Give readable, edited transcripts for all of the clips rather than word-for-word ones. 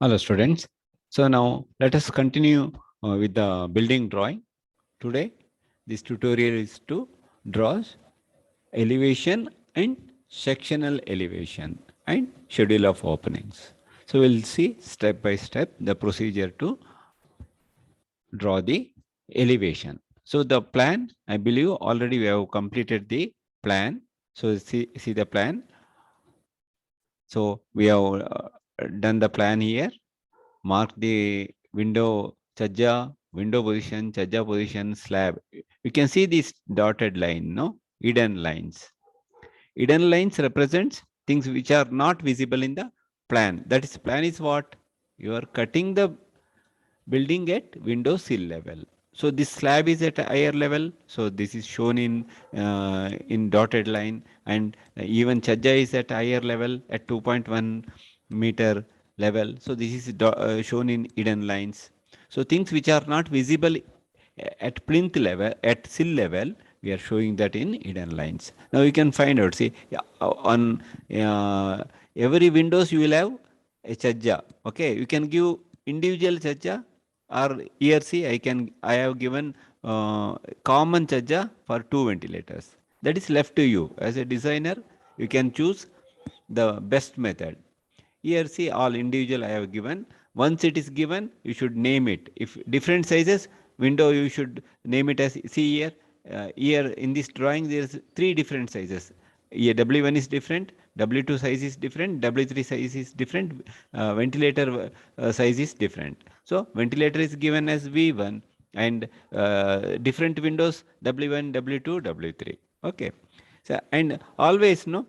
Hello students. So now let us continue with the building drawing. Today this tutorial is to draw elevation and sectional elevation and schedule of openings. So we'll see step by step the procedure to draw the elevation. So the plan, I believe already we have completed the plan. So see the plan. So we have done the plan here. Mark the window chaja, window position, chaja position, slab. You can see this dotted line, no? Hidden lines. Hidden lines represents things which are not visible in the plan. That is, plan is what? You are cutting the building at window sill level. So this slab is at a higher level. So this is shown in dotted line, and even chaja is at higher level at 2.1 meter level. So this is shown in hidden lines. So things which are not visible at plinth level, at sill level, we are showing that in hidden lines. Now you can find out. See, yeah, on every windows you will have a chaja. Okay, you can give individual chaja, or here see I have given common chaja for two ventilators. That is left to you as a designer. You can choose the best method. Here see all individual I have given. Once it is given, you should name it. If different sizes window, you should name it as, see here. Here in this drawing there is three different sizes. Here W1 is different, W2 size is different, W3 size is different, ventilator size is different. So ventilator is given as V1, and different windows W1, W2, W3. Okay. So and always no,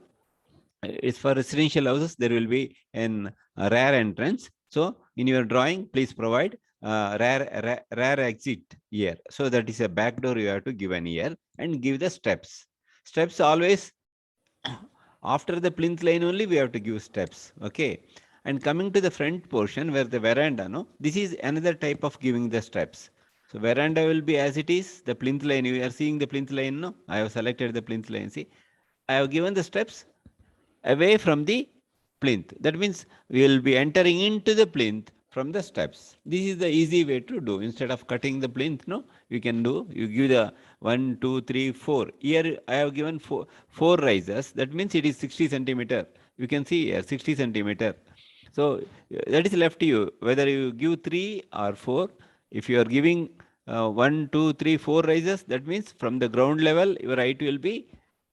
is for residential houses there will be an rare entrance. So in your drawing please provide rare exit here. So that is a back door you have to give an here, and give the steps always after the plinth line only we have to give steps. Okay. And coming to the front portion where the veranda, no, this is another type of giving the steps. So veranda will be as it is, the plinth line, you are seeing the plinth line, no, I have selected the plinth line. See, I have given the steps away from the plinth. That means we will be entering into the plinth from the steps. This is the easy way to do. Instead of cutting the plinth, no, you can do, you give the 1, 2, 3, 4. Here I have given four risers. That means it is 60 centimeter. You can see here 60 centimeter. So that is left to you, whether you give 3 or 4. If you are giving 1, 2, 3, 4 risers, that means from the ground level, your height will be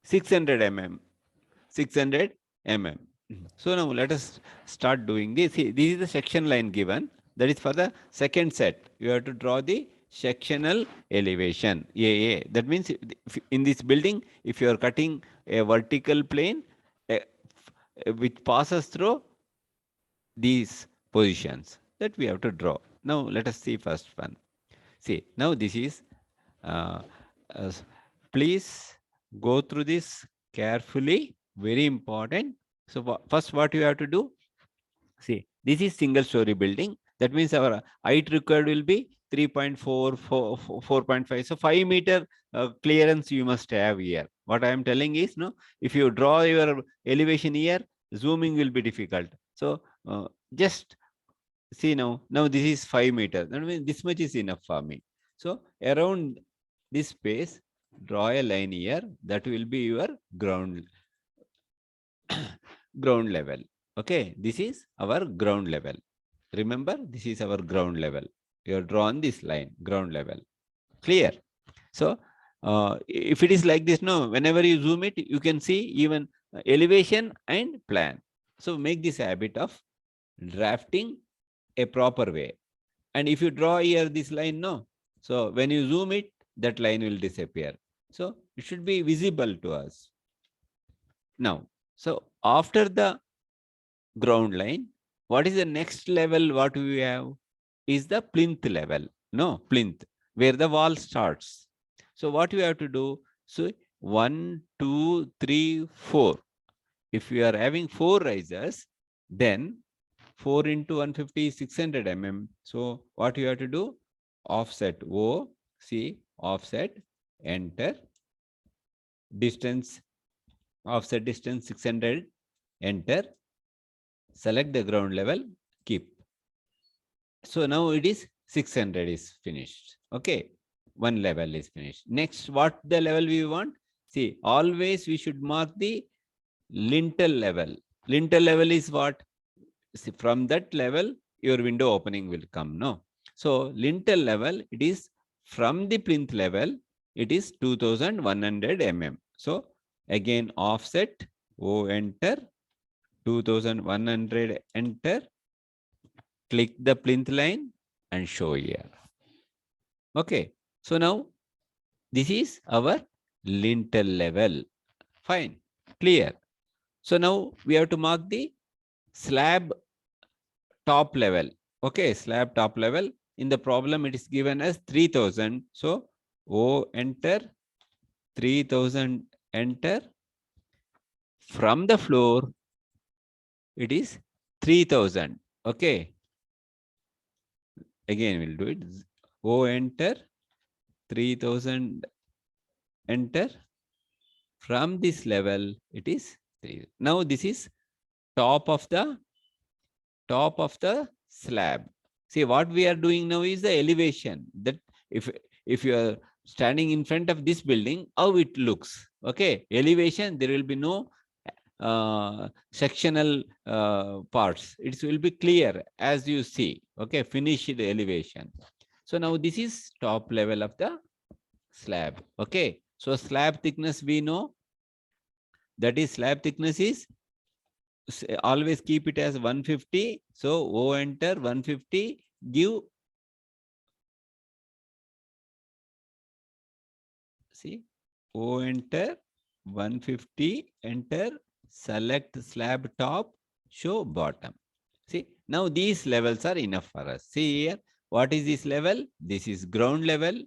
600 mm. 600 mm. So now let us start doing this. See, this is the section line given. That is for the second set. You have to draw the sectional elevation. AA. That means in this building, if you are cutting a vertical plane which passes through these positions, that we have to draw. Now let us see first one. See, now this is, uh, uh, please go through this carefully, very important. So first what you have to do, see, this is single story building. That means our height required will be 3.4, 4.5. So 5 meter clearance you must have here. What I am telling is, no, if you draw your elevation here, zooming will be difficult. So just see now this is 5 meters. That means this much is enough for me. So around this space, draw a line here. That will be your ground level. Okay, this is our ground level. Remember, this is our ground level. You have drawn this line, ground level. Clear? So if it is like this, no, whenever you zoom it, you can see even elevation and plan. So make this habit of drafting a proper way. And if you draw here this line, no, so when you zoom it, that line will disappear. So it should be visible to us. Now, so after the ground line, what is the next level? What we have is the plinth level. No, plinth, where the wall starts. So what you have to do? So 1, 2, 3, 4. If you are having 4 risers, then 4 into 150 is 600 mm. So what you have to do? Offset O, C, offset, enter, distance, offset distance 600, enter, select the ground level, keep. So now it is 600 is finished. Okay. One level is finished. Next, what the level we want? See, always we should mark the lintel level. Lintel level is what? See, from that level, your window opening will come. No. So lintel level, it is from the plinth level, it is 2100 mm. So again, offset, O enter, 2100 enter, click the plinth line and show here. Okay. So now this is our lintel level. Fine. Clear. So now we have to mark the slab top level. Okay. Slab top level. In the problem, it is given as 3000. So O enter, 3000 enter. From the floor, it is 3000. Okay. Again, we'll do it. O enter, 3000 enter. From this level, it is 3. Now this is top of the slab. See, what we are doing now is the elevation. That if you are standing in front of this building, how it looks. Okay, elevation, there will be no sectional parts. It will be clear as you see. Okay, finished elevation. So now this is top level of the slab. Okay, so slab thickness we know, that is slab thickness is, always keep it as 150. So O enter 150, give, see, O enter 150, enter, select slab top, show bottom. See, now these levels are enough for us. See here, what is this level? This is ground level.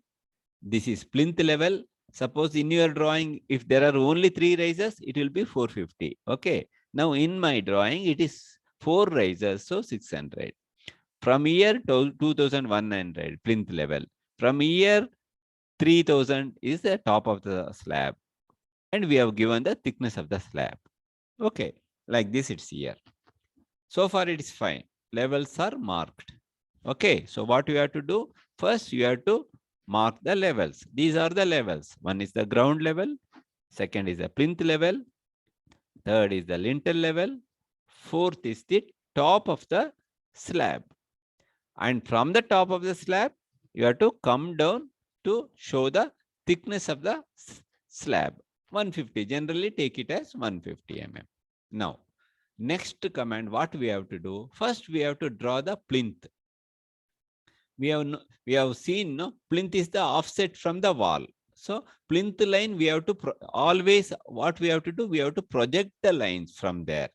This is plinth level. Suppose in your drawing, if there are only 3 risers, it will be 450. Okay. Now in my drawing, it is 4 risers, so 600. From here to 2100 plinth level. From here 3000 is the top of the slab. And we have given the thickness of the slab. Okay. Like this it's here. So far it is fine. Levels are marked. Okay. So what you have to do? First you have to mark the levels. These are the levels. One is the ground level. Second is the plinth level. Third is the lintel level. Fourth is the top of the slab. And from the top of the slab, you have to come down to show the thickness of the slab. 150. Generally take it as 150 mm. Now, next command, what we have to do? First, we have to draw the plinth. We have seen, no, plinth is the offset from the wall. So plinth line, we have to always, what we have to do, we have to project the lines from there.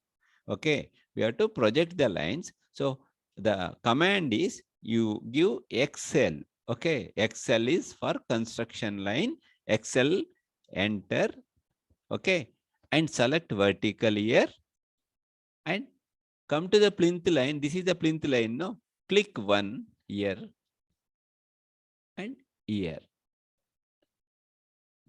Okay, we have to project the lines. So the command is you give XL. Okay, XL is for construction line. XL, enter. Okay, and select vertical here and come to the plinth line. This is the plinth line. No, click one here and here.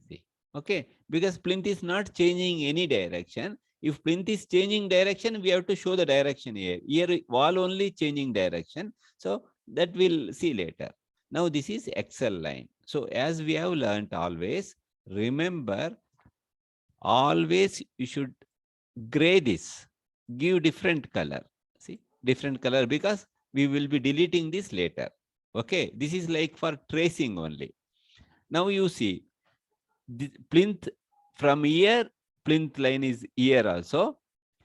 See, okay, because plinth is not changing any direction. If plinth is changing direction, we have to show the direction here. Here wall only changing direction. So that we'll see later. Now this is XL line. So as we have learned always, remember, always you should gray this. Give different color. See, different color because we will be deleting this later. Okay, this is like for tracing only. Now you see, the plinth from here, plinth line is here also.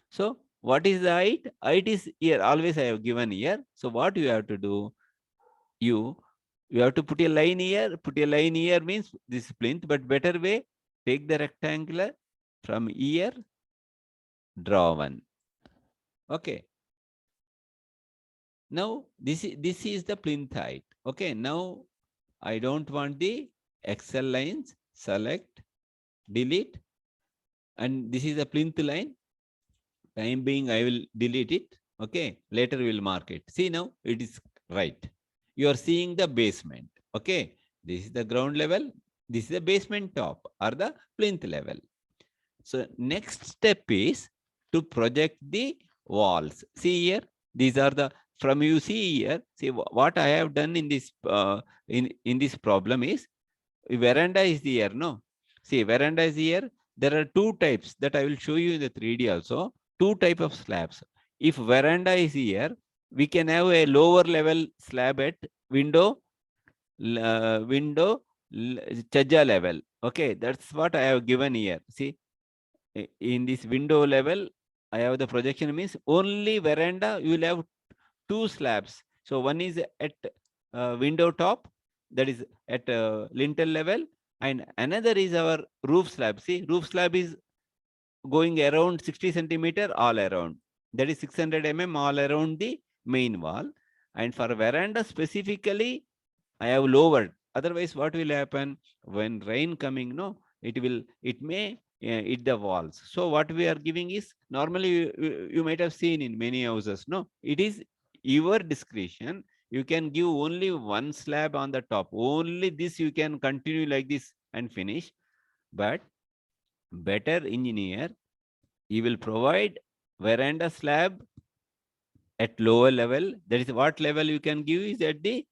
So what is the height? Height is here. Always I have given here. So what you have to do? You have to put a line here. Put a line here means this plinth, but better way, take the rectangular from here, draw one. Okay. Now this is the plinth height. Okay. Now I don't want the XL lines. Select, delete, and this is the plinth line. Time being, I will delete it. Okay. Later we will mark it. See, now it is right. You are seeing the basement. Okay. This is the ground level. This is the basement top or the plinth level. So next step is to project the walls. See here, these are the from you see here, see what I have done in this in this problem is, veranda is here, no? See, veranda is here. There are two types that I will show you in the 3D also. Two type of slabs. If veranda is here, we can have a lower level slab at window chaja level. Okay, that's what I have given here. See, in this window level, I have the projection means only veranda, you will have two slabs. So one is at window top, that is at lintel level, and another is our roof slab. See, roof slab is going around 60 centimeter all around. That is 600 mm all around the main wall. And for veranda specifically, I have lowered. Otherwise, what will happen when rain coming? No, it may hit the walls. So what we are giving is, normally you might have seen in many houses. No, it is your discretion. You can give only one slab on the top. Only this you can continue like this and finish. But better engineer, he will provide veranda slab at lower level. That is what level you can give is at the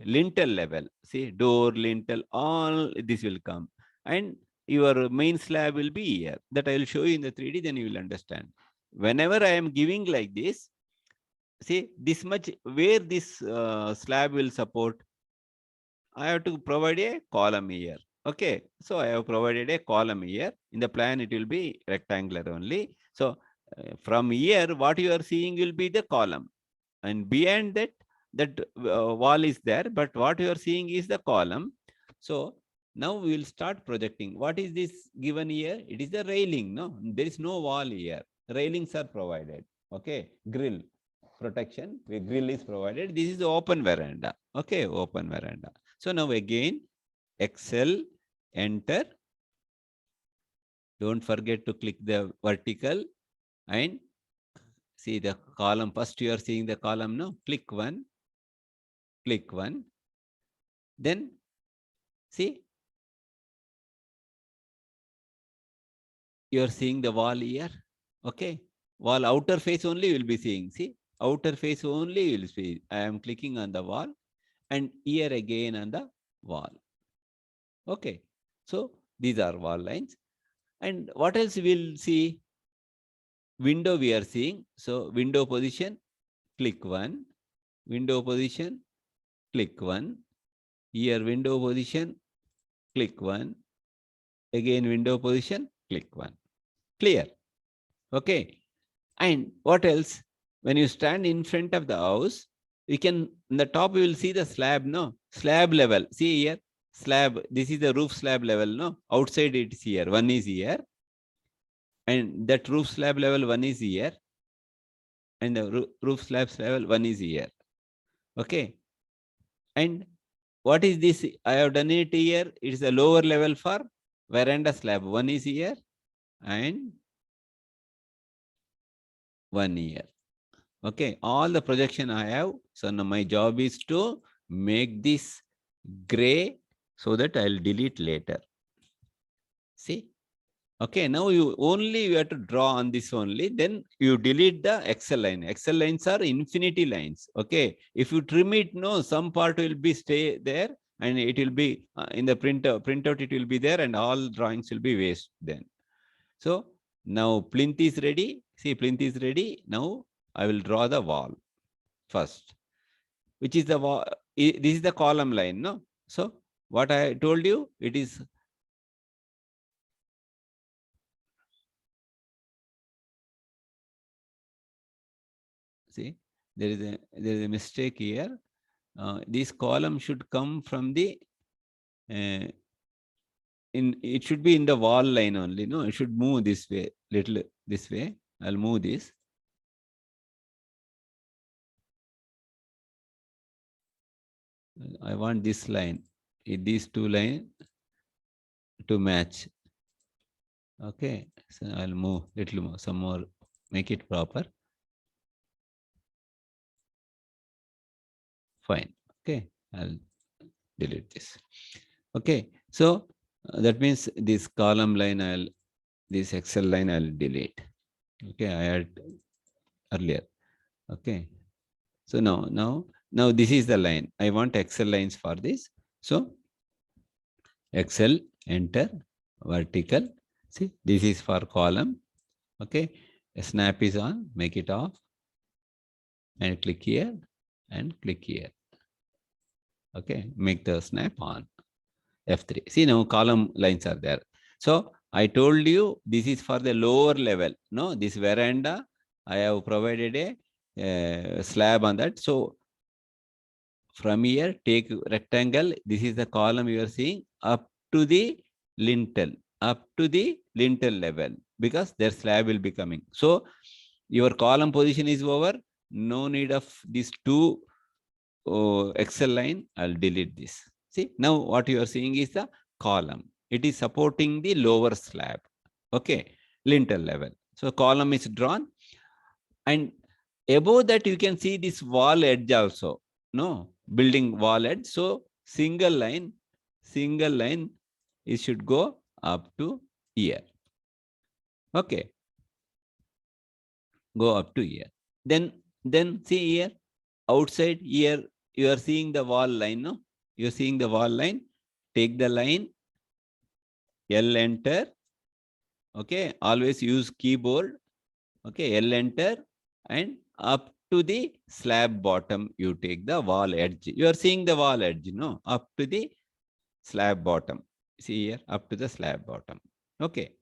lintel level. See, door, lintel, all this will come. And your main slab will be here. That I will show you in the 3D, then you will understand. Whenever I am giving like this, see this much, where this slab will support, I have to provide a column here. Okay, so I have provided a column here. In the plan, it will be rectangular only. So from here, what you are seeing will be the column. And beyond that, that wall is there, but what you are seeing is the column. So now we will start projecting. What is this given here? It is the railing. No, there is no wall here. Railings are provided. Okay, grill protection. The grill is provided. This is the open veranda. Okay, open veranda. So now again, Excel, enter. Don't forget to click the vertical and see the column. First you are seeing the column, no? Click one. Then see, you are seeing the wall here. Okay, wall outer face only you will be seeing. See, outer face only you will see. I am clicking on the wall, and here again on the wall. Okay, so these are wall lines. And what else we'll see? Window we are seeing. So window position, click one. Window position, click one. Here window position, click one. Again window position, click one. Clear? Okay. And what else? When you stand in front of the house, you can, in the top, you will see the slab, no? Slab level. See here, slab. This is the roof slab level, no? Outside it is here. One is here. And that roof slab level, one is here. And the roof slab level, one is here. Okay. And what is this? I have done it here. It is a lower level for veranda slab. One is here and one here. Okay, all the projection I have. So now my job is to make this gray so that I'll delete later. See? Okay, now you have to draw on this only. Then you delete the Excel line. Excel lines are infinity lines. Okay, if you trim it, no, some part will be stay there and it will be in the printout, it will be there and all drawings will be waste then. So now plinth is ready. See, plinth is ready. Now I will draw the wall first, which is the wall. This is the column line, no? So what I told you, it is see, there is a mistake here. This column should come from the it should be in the wall line only. No, it should move this way, little this way. I'll move this. I want this line, these two lines to match. Okay, so I'll move little more, some more, make it proper. Fine. Okay, I'll delete this. Okay, so that means this column line, this Excel line I'll delete. Okay, I had earlier. Okay, So now this is the line. I want Excel lines for this. So Excel, enter, vertical. See, this is for column. Okay. A snap is on, make it off, and click here and click here. Okay. Make the snap on. F3. See, now column lines are there. So I told you this is for the lower level. No, this veranda, I have provided a slab on that. So from here, take rectangle. This is the column you are seeing up to the lintel, level, because their slab will be coming. So your column position is over. No need of these two Excel line. I'll delete this. See, now what you are seeing is the column. It is supporting the lower slab. Okay, lintel level. So column is drawn, and above that you can see this wall edge also. No, building wall edge. So single line, it should go up to here. Okay, go up to here. Then see here, outside here, you are seeing the wall line. No, you are seeing the wall line. Take the line, L enter. Okay, always use keyboard. Okay, L enter, and up to the slab bottom, you take the wall edge. You are seeing the wall edge, no? Up to the slab bottom. See here, up to the slab bottom. Okay.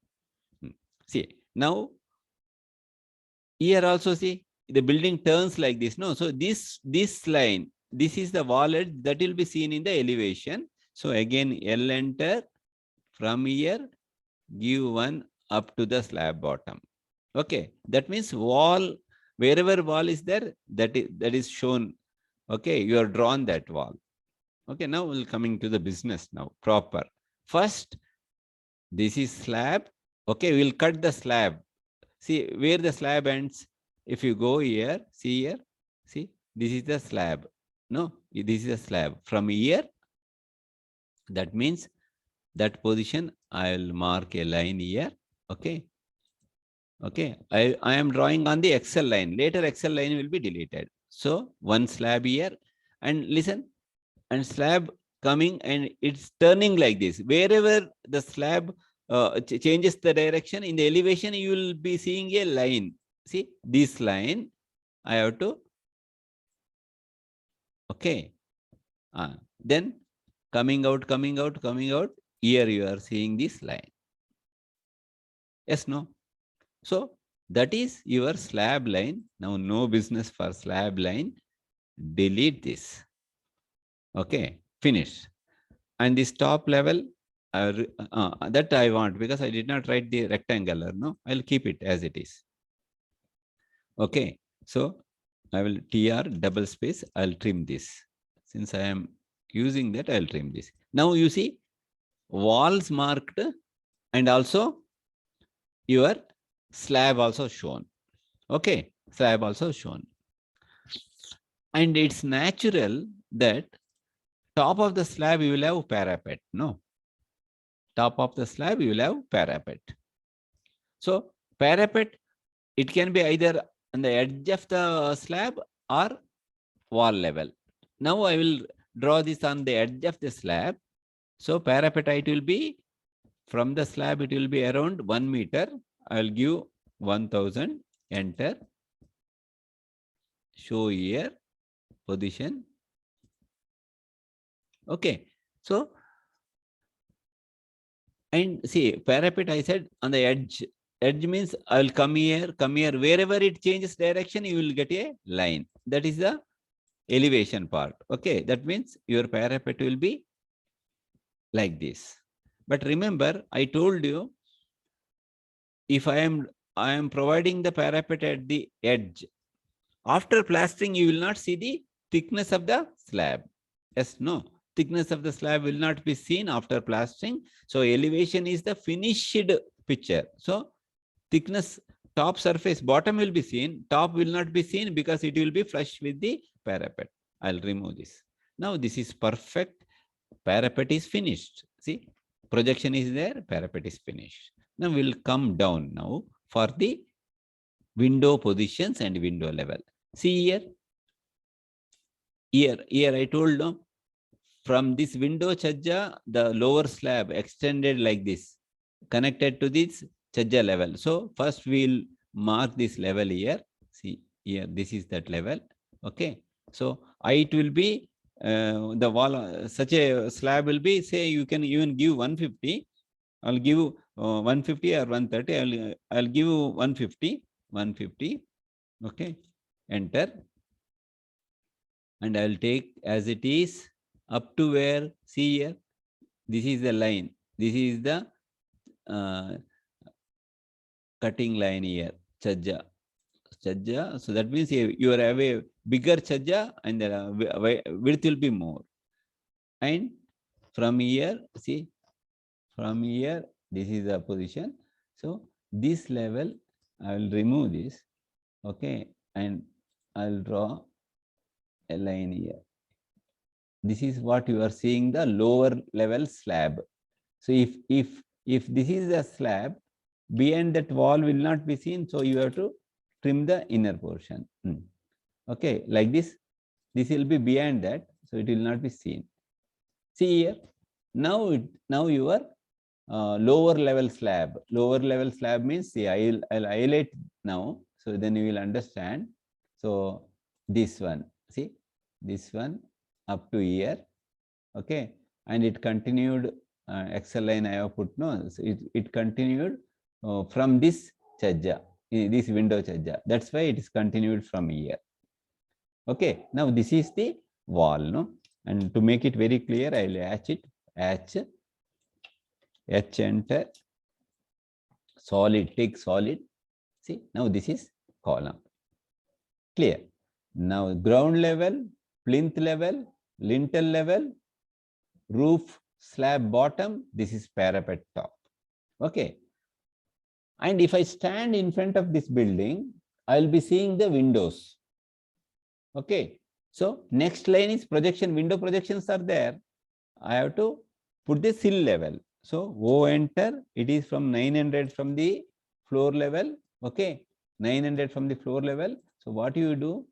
See, now here also see, the building turns like this, no? So this line, this is the wall edge that will be seen in the elevation. So again, L enter, from here, give one up to the slab bottom. Okay, that means wall, wherever wall is there, that is shown. Okay, you are drawn that wall. Okay, now we'll coming to the business now, proper. First, this is slab. Okay, we'll cut the slab. See where the slab ends. If you go here, see here, see, this is the slab. No, this is a slab. From here, that means that position, I'll mark a line here. Okay. Okay, I am drawing on the Excel line. Later Excel line will be deleted. So one slab here, and listen, and slab coming, and it's turning like this. Wherever the slab changes the direction in the elevation, you will be seeing a line. See this line, I have to. Okay, then coming out. Here you are seeing this line. Yes, no. So that is your slab line. Now no business for slab line. Delete this. Okay, finish. And this top level, that I want, because I did not write the rectangular. No, I'll keep it as it is. Okay, so I will tr double space. I'll trim this. Since I am using that, I'll trim this. Now you see walls marked, and also your slab also shown. Okay, slab also shown. And it's natural that top of the slab you will have parapet. No, top of the slab you will have parapet. So parapet, it can be either on the edge of the slab or wall level. Now I will draw this on the edge of the slab. So parapet height will be, from the slab it will be around 1 meter. I will give 1000, enter, show here, position. Okay, so, and see parapet, I said on the edge. Edge means I will come here. Wherever it changes direction, you will get a line. That is the elevation part. Okay, that means your parapet will be like this. But remember, I told you, if I am providing the parapet at the edge, after plastering, you will not see the thickness of the slab. Yes, no. Thickness of the slab will not be seen after plastering. So elevation is the finished picture. So thickness, top surface, bottom will be seen. Top will not be seen because it will be flush with the parapet. I'll remove this. Now this is perfect. Parapet is finished. See, projection is there. Parapet is finished. Now we'll come down now for the window positions and window level. See here, here I told no, from this window chajja, the lower slab extended like this, connected to this chajja level. So first we'll mark this level here. See here, this is that level. Okay. So height will be the wall, such a slab will be, say you can even give 150. I'll give 150 or 130. I'll give you 150. Okay. Enter. And I'll take as it is up to where, see here, this is the line. This is the cutting line here, chajja. So that means you have a bigger chajja and the width will be more. And from here, see, from here, this is the position. So this level, I will remove this. Okay. And I'll draw a line here. This is what you are seeing, the lower level slab. So if this is a slab, beyond that wall will not be seen. So you have to trim the inner portion. Okay, like this. This will be beyond that, so it will not be seen. See here. Now your lower level slab. Lower level slab means, see, I'll highlight now. So then you will understand. So this one, see, this one up to here. Okay, and it continued. Excel line I have put, no, so it continued from this chajja, this window chajja. That's why it is continued from here. Okay, now this is the wall, no? And to make it very clear, I will hatch it, hatch, enter, solid, take solid. See, now this is column. Clear. Now ground level, plinth level, lintel level, roof, slab bottom, this is parapet top. Okay. And if I stand in front of this building, I'll be seeing the windows. Okay. So next line is projection. Window projections are there. I have to put the sill level. So O enter, it is from 900 from the floor level. Okay. 900 from the floor level. So what you do?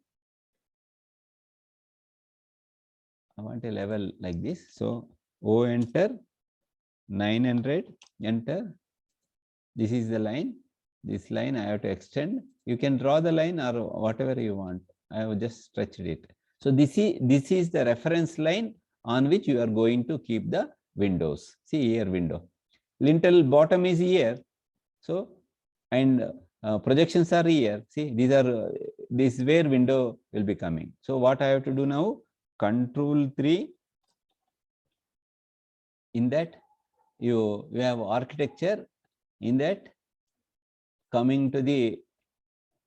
I want a level like this. So O enter, 900, enter. This is the line. This line I have to extend. You can draw the line or whatever you want. I have just stretched it. So this is the reference line on which you are going to keep the windows. See here, window. Lintel bottom is here. So, and projections are here. See, these are, this is where window will be coming. So what I have to do now? Control 3. In that, you have architecture. In that, coming to the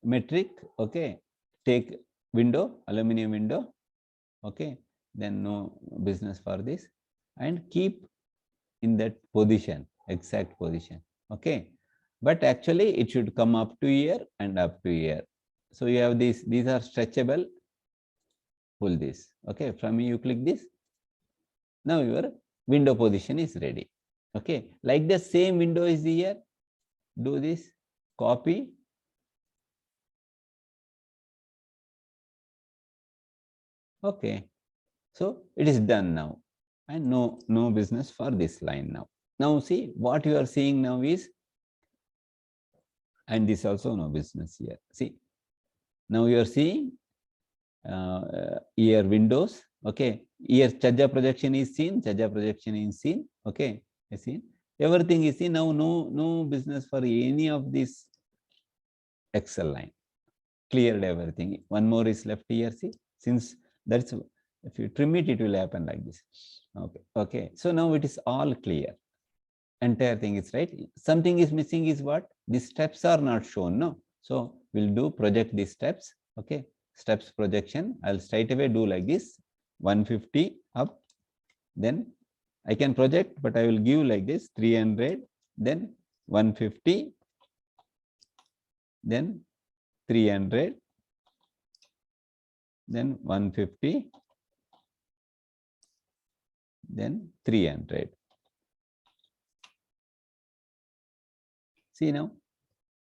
metric, okay, take window, aluminum window, okay, then no business for this, and keep in that position, exact position, okay. But actually it should come up to here and up to here. So you have these are stretchable, pull this, okay, from here you click this. Now your window position is ready, okay. Like the same window is here, do this, copy, okay. So it is done now, and no business for this line now. Now see what you are seeing now is, and this also no business here. See, now you are seeing here windows, okay. Here chajja projection is seen, chajja projection is seen, okay. You see, everything is seen now. No business for any of this Excel line. Cleared everything. One more is left here. See, since that's, if you trim it, it will happen like this. Okay. Okay. So now it is all clear. Entire thing is right. Something is missing is what? These steps are not shown. No. So we'll do project these steps. Okay. Steps projection. I'll straight away do like this. 150 up. Then I can project, but I will give like this 300. Then 150. Then 300. Then 150. Then 300. See now,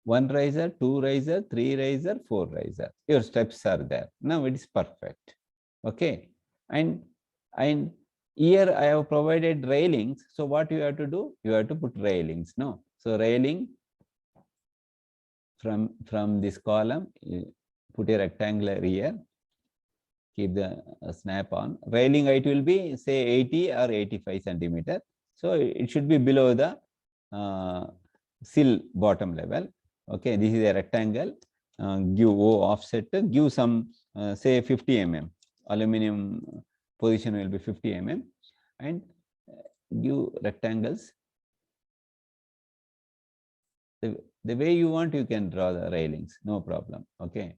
1 riser, 2 riser, 3 riser, 4 riser. Your steps are there. Now it is perfect. Okay. and here I have provided railings. So what you have to do? You have to put railings. No. So railing from this column, put a rectangular here. Keep the snap on. Railing height will be say 80 or 85 centimeter. So it should be below the sill bottom level. Okay, this is a rectangle. Give O offset. Give some say 50 mm. Aluminum position will be 50 mm, and give rectangles. The way you want, you can draw the railings. No problem. Okay.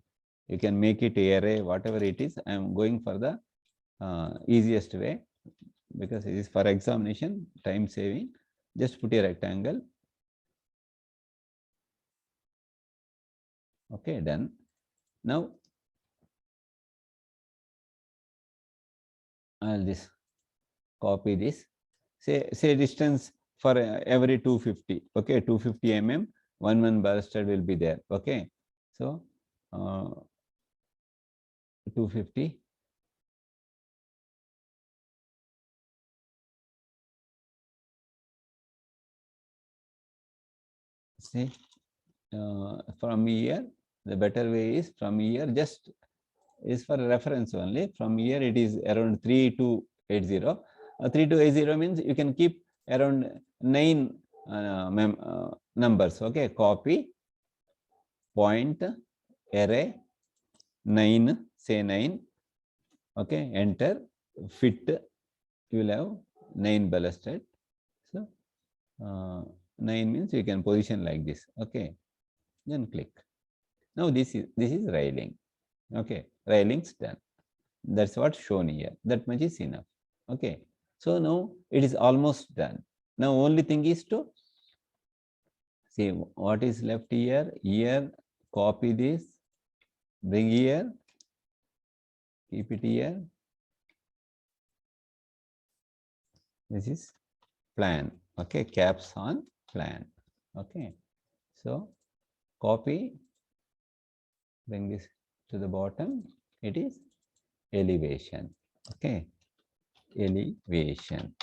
You can make it array, whatever it is. I am going for the easiest way because it is for examination, time saving. Just put a rectangle. Okay, done. Now, I'll just copy this. Say distance for every 250. Okay, 250 mm, one balustrade will be there. Okay, so 250. See, from here, the better way is from here, just is for reference only. From here, it is around 3280. 3280 means you can keep around 9 numbers. Okay, copy, point, array, 9, say 9. Okay, enter, fit, you will have 9 balustrade. So 9 means you can position like this. Okay, then click. Now this is railing. Okay, railings done. That's what shown here. That much is enough. Okay, so now it is almost done. Now only thing is to see what is left here. Here, copy this, bring here, keep it here. This is plan. Okay, caps on plan. Okay, so copy, bring this to the bottom. It is elevation. Okay, elevation.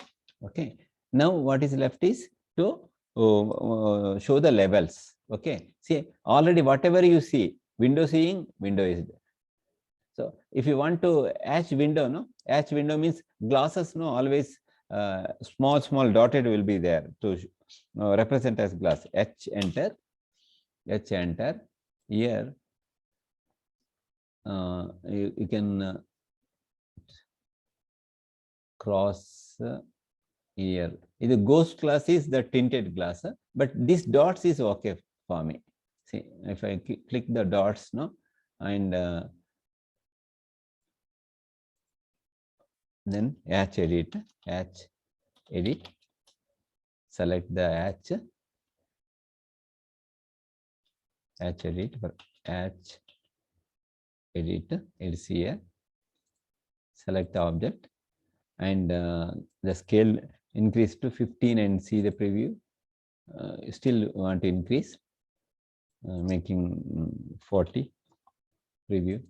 Okay, now what is left is to show the levels. Okay, see, already whatever you see, window seeing, window is there. So if you want to hatch window, no, hatch window means glasses, no, always small dotted will be there to represent as glass. H enter, H enter. Here you can cross here. The ghost glass is the tinted glass, but this dots is okay for me. See, if I click the dots, no, and then hatch edit, select the hatch edit, hatch edit, it's here. Select the object, and the scale increase to 15 and see the preview. Still want to increase, making 40 preview.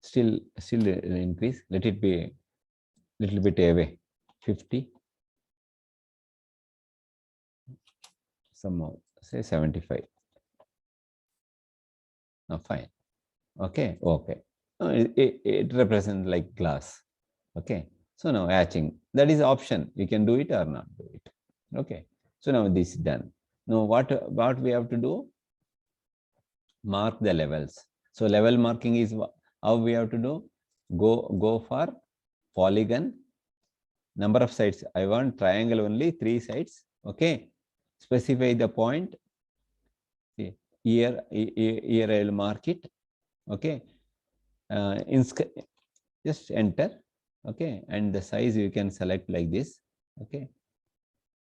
Still increase. Let it be little bit away. 50. Some more. Say 75. Oh, fine. Okay. Okay. It represents like glass. Okay. So now hatching, that is option. You can do it or not do it. Okay. So now this is done. Now what we have to do? Mark the levels. So level marking is how we have to do. Go for polygon. Number of sides. I want triangle only, 3 sides. Okay. Specify the point. See, here I will mark it. Okay. Just enter. Okay, and the size you can select like this. Okay,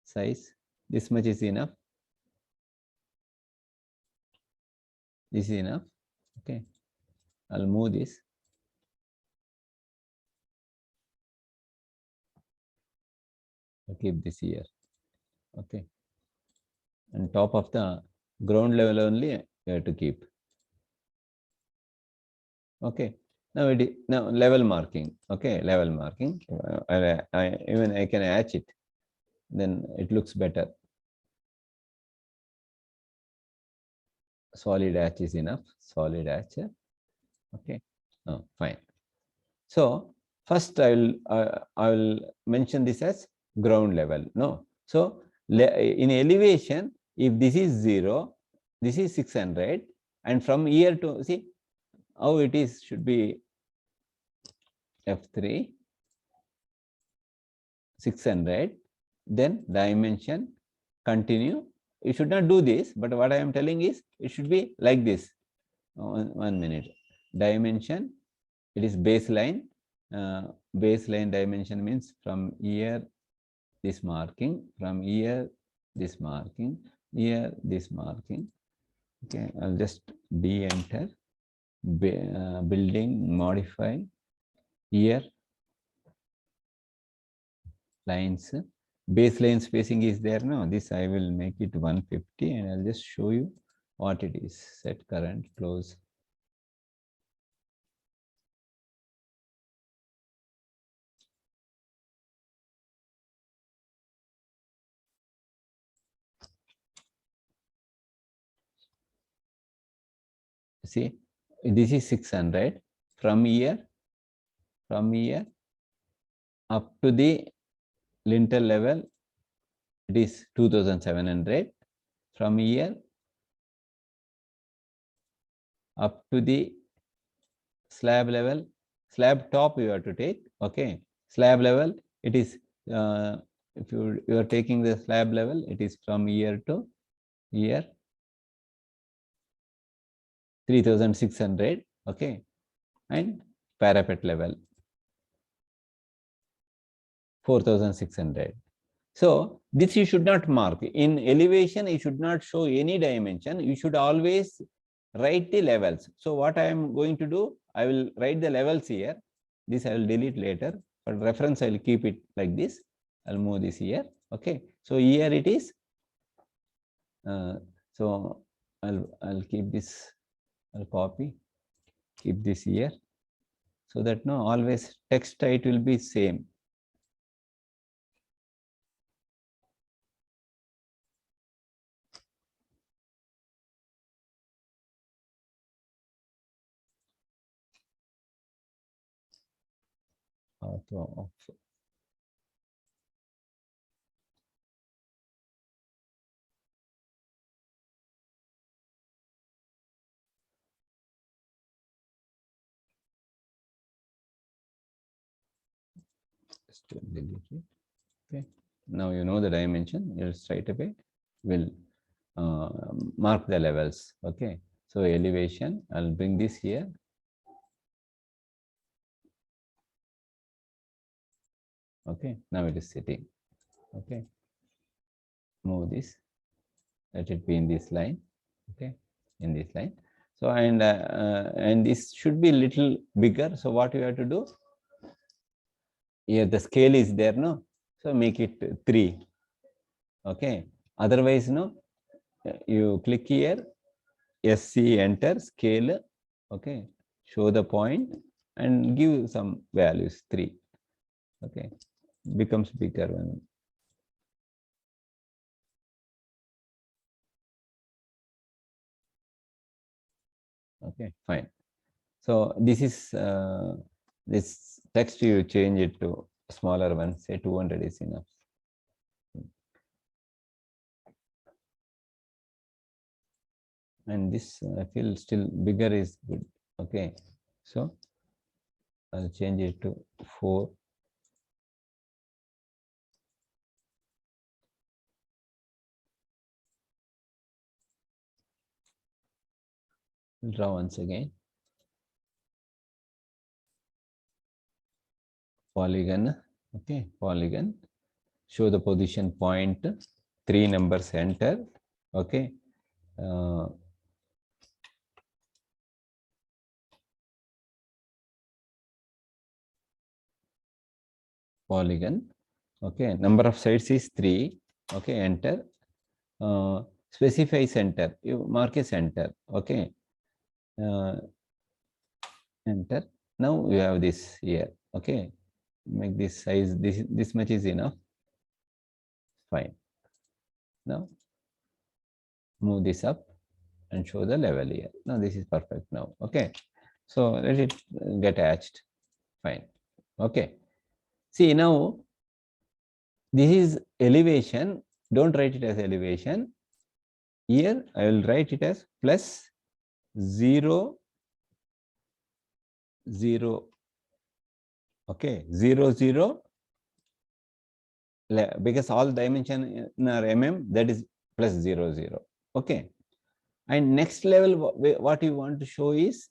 size, this much is enough. This is enough. Okay, I'll move this. I'll keep this here. Okay, and top of the ground level only you have to keep. Okay, Now it is now level marking. Okay, level marking. Even I can hatch it. Then it looks better. Solid hatch is enough. Solid hatch. Okay. Oh, fine. So first I will mention this as ground level. No. So in elevation, if this is 0, this is 600, and from here to see how it is should be F3 600, then dimension continue. You should not do this, but what I am telling is it should be like this. 1 minute. Dimension, it is baseline. Baseline dimension means from here this marking, from here this marking, here this marking. Okay, I'll just de-enter. Building, modify, here lines, baseline spacing is there now. This I will make it 150 and I'll just show you what it is. Set current, close. See, this is 600. From here up to the lintel level, it is 2700. From here up to the slab level, slab top you have to take. Okay, slab level, it is if you are taking the slab level, it is from here to here 3600. Okay, and parapet level 4600. So this you should not mark. In elevation, you should not show any dimension. You should always write the levels. So what I am going to do, I will write the levels here. This I will delete later. For reference, I will keep it like this. I'll move this here. Okay. So here it is. So I'll keep this. I'll copy. Keep this here. So that no, always text height will be same. Auto off. Just delete it. Okay. Now you know the dimension. You'll straight away will mark the levels. Okay. So elevation, I'll bring this here. Okay. Now it is sitting. Okay. Move this. Let it be in this line. Okay. In this line. So and this should be little bigger. So what you have to do? Here the scale is there, no? So make it 3. Okay. Otherwise, no. You click here. SC, enter, scale. Okay. Show the point and give some values 3. Okay. Becomes bigger one. Okay, fine. So this is this text, you change it to smaller one, say 200 is enough. And this I feel still bigger is good. Okay, so I'll change it to 4. Draw once again. Polygon. Okay, polygon. Show the position point. 3 numbers, enter. Okay. Polygon. Okay, number of sides is 3. Okay, enter. Specify center. You mark a center. Okay. Enter. Now you have this here. Okay, make this size, this much is enough. Fine. Now move this up and show the level here. Now this is perfect now. Okay, so let it get hatched. Fine. Okay, see now this is elevation. Don't write it as elevation. Here I will write it as plus 0, 0. Okay, 0, 0, because all dimension in our mm, that is plus 0, 0. Okay, and next level what you want to show is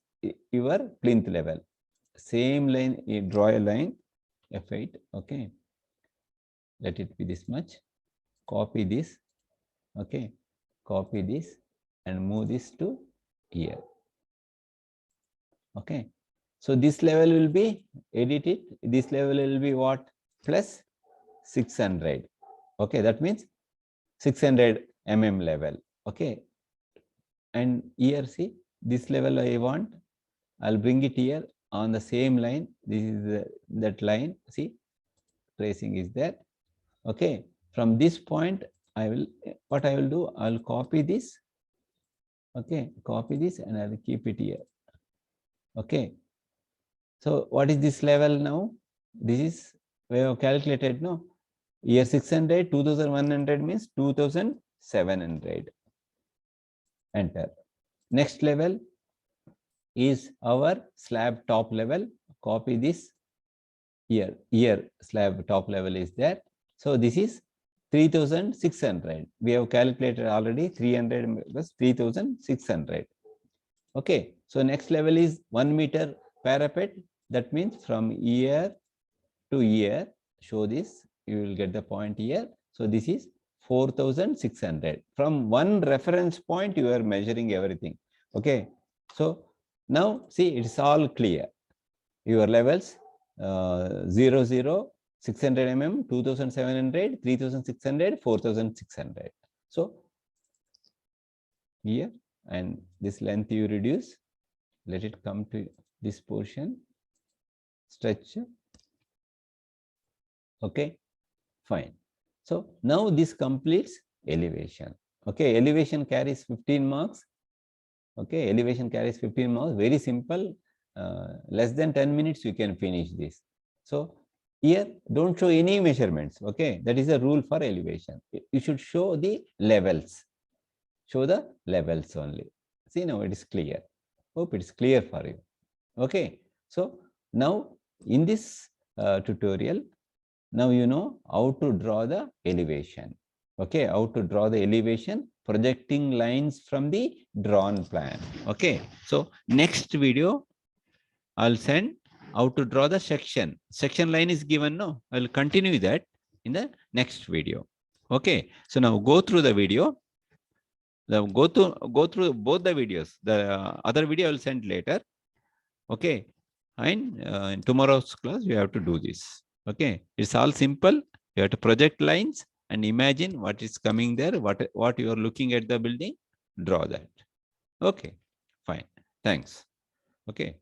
your plinth level. Same line, you draw a line F8. Okay, let it be this much. Copy this. Okay, copy this and move this to here. Okay, so this level will be edited. This level will be what? Plus 600. Okay, that means 600 mm level. Okay, and here see this level I want. I'll bring it here on the same line. This is that line. See, tracing is there. Okay, from this point I will, what I will do, I'll copy this. Okay, copy this and I'll keep it here. Okay, so what is this level now? This is we have calculated, no? Here 600, 2100 means 2700. Enter. Next level is our slab top level. Copy this here. Here slab top level is there. So this is 3600. We have calculated already 300 plus 3600. Okay. So next level is 1 meter parapet. That means from here to here. Show this. You will get the point here. So this is 4600. From one reference point, you are measuring everything. Okay. So now see, it's all clear. Your levels 0, 0, 600 mm, 2700, 3600, 4600. So here, and this length you reduce, let it come to this portion, stretch. Okay, fine. So now this completes elevation. Okay, elevation carries 15 marks. Okay, elevation carries 15 marks. Very simple. Less than 10 minutes, you can finish this. So here, don't show any measurements. Okay, that is a rule for elevation. You should show the levels. Show the levels only. See, now it is clear. Hope it is clear for you. Okay, so now in this tutorial, now you know how to draw the elevation. Okay, how to draw the elevation, projecting lines from the drawn plan. Okay, so next video I'll send how to draw the section. Section line is given, no? I'll continue that in the next video. Okay, so now go through the video. Now go through both the videos. The other video I'll send later. Okay, and in tomorrow's class you have to do this. Okay, it's all simple. You have to project lines and imagine what is coming there, what you are looking at the building, draw that. Okay, fine. Thanks. Okay.